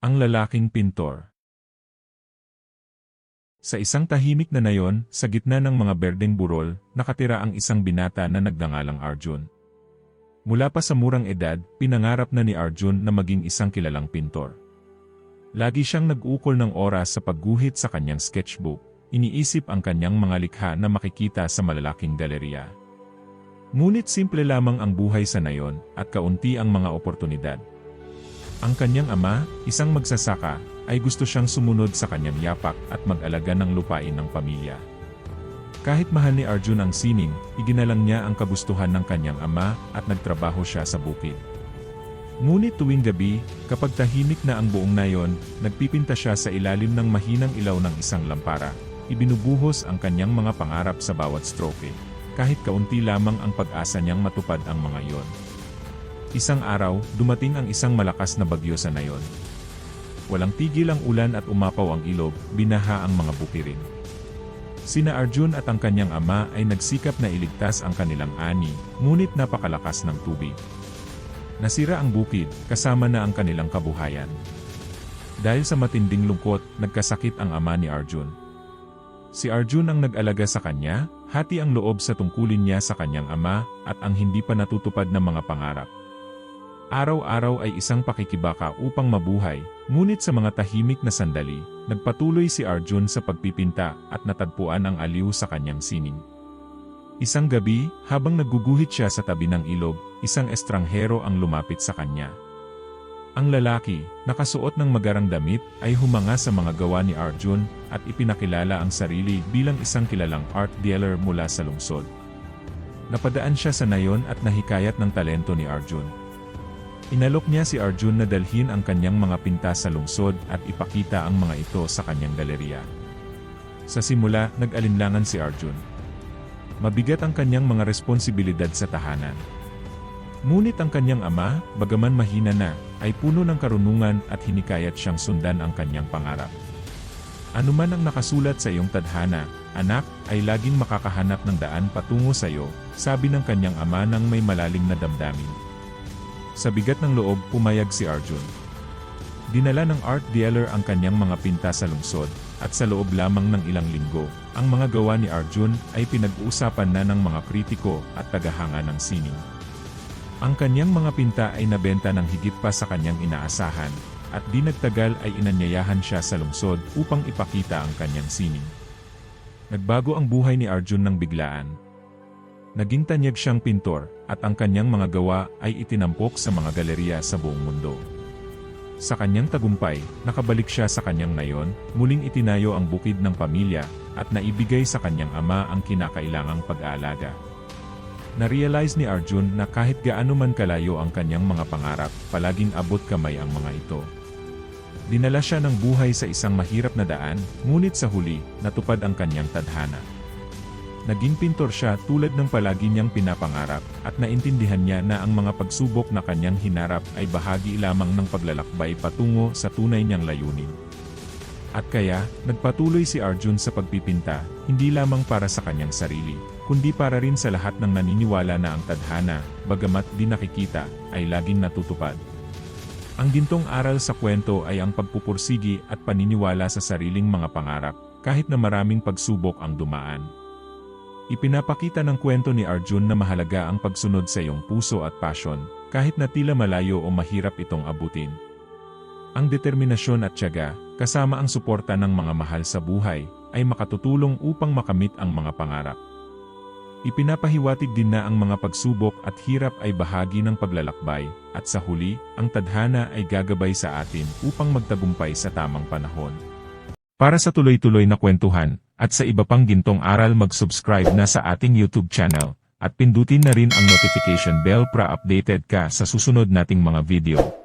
Ang lalaking pintor. Sa isang tahimik na nayon, sa gitna ng mga berdeng burol, nakatira ang isang binata na nagngangalang Arjun. Mula pa sa murang edad, pinangarap na ni Arjun na maging isang kilalang pintor. Lagi siyang nag-ukol ng oras sa pagguhit sa kanyang sketchbook, iniisip ang kanyang mga likha na makikita sa malalaking galerya. Ngunit simple lamang ang buhay sa nayon, at kaunti ang mga oportunidad. Ang kanyang ama, isang magsasaka, ay gusto siyang sumunod sa kanyang yapak at mag-alaga ng lupain ng pamilya. Kahit mahal ni Arjun ang sining, iginalang niya ang kagustuhan ng kanyang ama at nagtrabaho siya sa bukid. Ngunit tuwing gabi, kapag tahimik na ang buong nayon, nagpipinta siya sa ilalim ng mahinang ilaw ng isang lampara. Ibinubuhos ang kanyang mga pangarap sa bawat stroke, kahit kaunti lamang ang pag-asa niyang matupad ang mga iyon. Isang araw, dumating ang isang malakas na bagyo sa nayon. Walang tigil ang ulan at umapaw ang ilog, binaha ang mga bukirin. Sina Arjun at ang kanyang ama ay nagsikap na iligtas ang kanilang ani, ngunit napakalakas ng tubig. Nasira ang bukid, kasama na ang kanilang kabuhayan. Dahil sa matinding lungkot, nagkasakit ang ama ni Arjun. Si Arjun ang nag-alaga sa kanya, hati ang loob sa tungkulin niya sa kanyang ama, at ang hindi pa natutupad na mga pangarap. Araw-araw ay isang pakikibaka upang mabuhay, ngunit sa mga tahimik na sandali, nagpatuloy si Arjun sa pagpipinta at natagpuan ang aliw sa kanyang sining. Isang gabi, habang nagguguhit siya sa tabi ng ilog, isang estranghero ang lumapit sa kanya. Ang lalaki, nakasuot ng magarang damit, ay humanga sa mga gawa ni Arjun at ipinakilala ang sarili bilang isang kilalang art dealer mula sa lungsod. Napadaan siya sa nayon at nahikayat ng talento ni Arjun. Inalok niya si Arjun na dalhin ang kanyang mga pinta sa lungsod at ipakita ang mga ito sa kanyang galerya. Sa simula, nag-alinlangan si Arjun. Mabigat ang kanyang mga responsibilidad sa tahanan. Ngunit ang kanyang ama, bagaman mahina na, ay puno ng karunungan at hinikayat siyang sundan ang kanyang pangarap. Anuman ang nakasulat sa iyong tadhana, anak, ay laging makakahanap ng daan patungo sa iyo, sabi ng kanyang ama nang may malalim na damdamin. Sa bigat ng loob, pumayag si Arjun. Dinala ng art dealer ang kanyang mga pinta sa lungsod, at sa loob lamang ng ilang linggo, ang mga gawa ni Arjun ay pinag-uusapan na ng mga kritiko at tagahanga ng sining. Ang kanyang mga pinta ay nabenta ng higit pa sa kanyang inaasahan, at di nagtagal ay inanyayahan siya sa lungsod upang ipakita ang kanyang sining. Nagbago ang buhay ni Arjun ng biglaan. Naging tanyag siyang pintor, at ang kanyang mga gawa ay itinampok sa mga galerya sa buong mundo. Sa kanyang tagumpay, nakabalik siya sa kanyang nayon, muling itinayo ang bukid ng pamilya, at naibigay sa kanyang ama ang kinakailangang pag-aalaga. Na-realize ni Arjun na kahit gaano man kalayo ang kanyang mga pangarap, palaging abot kamay ang mga ito. Dinala siya ng buhay sa isang mahirap na daan, ngunit sa huli, natupad ang kanyang tadhana. Naging pintor siya tulad ng palagi niyang pinapangarap, at naintindihan niya na ang mga pagsubok na kanyang hinarap ay bahagi lamang ng paglalakbay patungo sa tunay niyang layunin. At kaya, nagpatuloy si Arjun sa pagpipinta, hindi lamang para sa kanyang sarili, kundi para rin sa lahat ng naniniwala na ang tadhana, bagamat di nakikita, ay laging natutupad. Ang gintong aral sa kwento ay ang pagpupursigi at paniniwala sa sariling mga pangarap, kahit na maraming pagsubok ang dumaan. Ipinapakita ng kwento ni Arjun na mahalaga ang pagsunod sa iyong puso at pasyon, kahit na tila malayo o mahirap itong abutin. Ang determinasyon at tiyaga, kasama ang suporta ng mga mahal sa buhay, ay makatutulong upang makamit ang mga pangarap. Ipinapahiwatig din na ang mga pagsubok at hirap ay bahagi ng paglalakbay, at sa huli, ang tadhana ay gagabay sa atin upang magtagumpay sa tamang panahon. Para sa tuloy-tuloy na kwentuhan, at sa iba pang gintong aral mag-subscribe na sa ating YouTube channel, at pindutin na rin ang notification bell para updated ka sa susunod nating mga video.